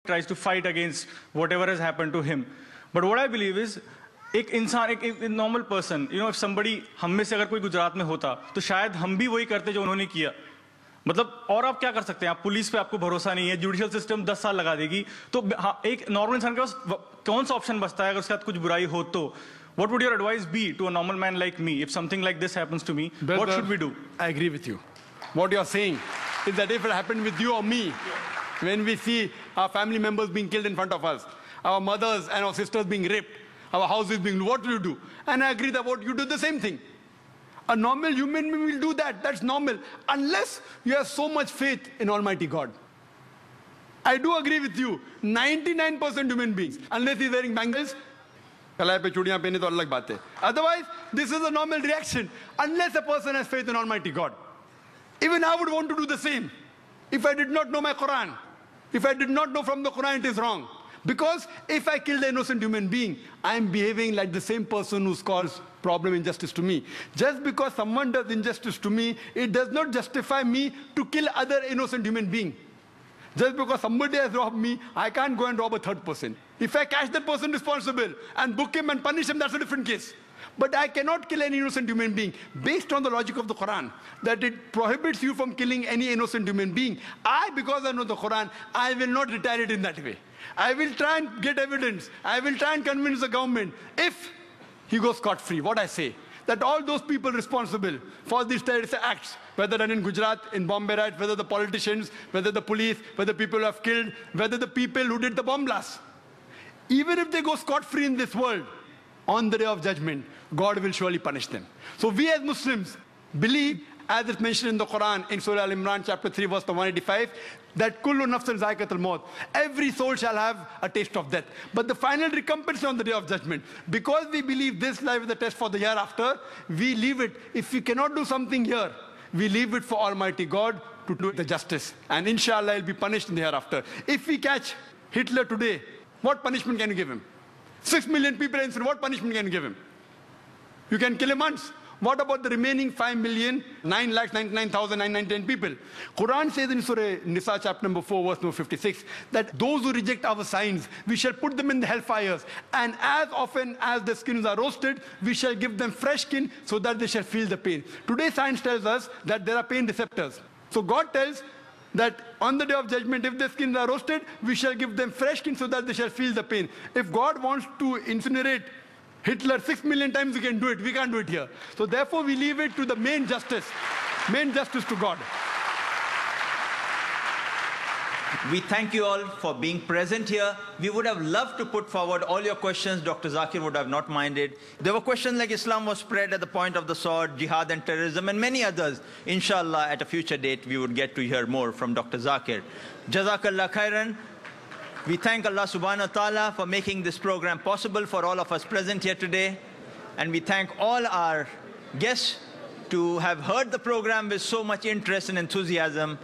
tries to fight against whatever has happened to him. But what I believe is, एक इंसान, एक normal person, you know, if somebody, हम में से अगर कोई गुजरात में होता तो शायद हम भी वही करते जो उन्होंने किया. मतलब और आप क्या कर सकते हैं? आप पुलिस पे आपको भरोसा नहीं है, जुडिशियल सिस्टम 10 साल लगा देगी, तो हाँ, एक नॉर्मल इंसान के पास कौन सा ऑप्शन बचता है अगर उसके साथ कुछ बुराई हो तो? What would your advice be to a normal man like me if something like this happens to me? What should we do? I agree with you. What you're saying is that if it happened with you or me, when we see our family members being killed in front of us, our mothers and our sisters being raped, our houses being, what will you do? And I agree that what you do the same thing. A normal human being will do that. That's normal. Unless you have so much faith in Almighty God. I do agree with you. 99% human beings, unless he's wearing bangles, कलाई पे चूड़ियां पहने तो अलग बात है. Otherwise, this is a normal reaction. Unless a person has faith in Almighty God. Even I would want to do the same. If I did not know my Quran, if I did not know from the Quran it is wrong. Because if I kill the innocent human being, I am behaving like the same person who's caused problem, injustice to me. Just because someone does injustice to me, it does not justify me to kill other innocent human being. Just because somebody has robbed me, I can't go and rob a third person. If I catch that person responsible and book him and punish him, that's a different case. But I cannot kill any innocent human being based on the logic of the Quran, that it prohibits you from killing any innocent human being. Because I know the Quran, I will not retaliate in that way. I will try and get evidence. I will try and convince the government. If he goes scot-free, what I say, that all those people responsible for these terrorist acts, whether done in Gujarat, in Bombay riots, whether the politicians, whether the police, whether people who have killed, whether the people who did the bomb blast, even if they go scot-free in this world, on the day of judgment, God will surely punish them. So we as Muslims believe, as it's mentioned in the Quran, in Surah Al-Imran, chapter 3, verse 185, that kullu nafsin zaikatul maut, every soul shall have a taste of death. But the final recompense on the day of judgment. Because we believe this life is the test for the hereafter, we leave it. If we cannot do something here, we leave it for Almighty God to do the justice. And inshallah, he'll be punished in the hereafter. If we catch Hitler today, what punishment can you give him? 6 million people in Israel, what punishment can you give him? You can kill him once. What about the remaining 5,999,910 people? Quran says in Surah Nisa, chapter number 4, verse number 56, that those who reject our signs, we shall put them in the hellfires. And as often as the skins are roasted, we shall give them fresh skin so that they shall feel the pain. Today, science tells us that there are pain receptors. So God tells that on the day of judgment, if the skins are roasted, we shall give them fresh skin so that they shall feel the pain. If God wants to incinerate Hitler 6 million times, we can do it. We can't do it here. So therefore, we leave it to the main justice to God. We thank you all for being present here. We would have loved to put forward all your questions. Dr. Zakir would have not minded. There were questions like Islam was spread at the point of the sword, jihad and terrorism, and many others. Inshallah, at a future date, we would get to hear more from Dr. Zakir. Jazakallah khairan. We thank Allah subhanahu wa ta'ala for making this program possible for all of us present here today. And we thank all our guests to have heard the program with so much interest and enthusiasm.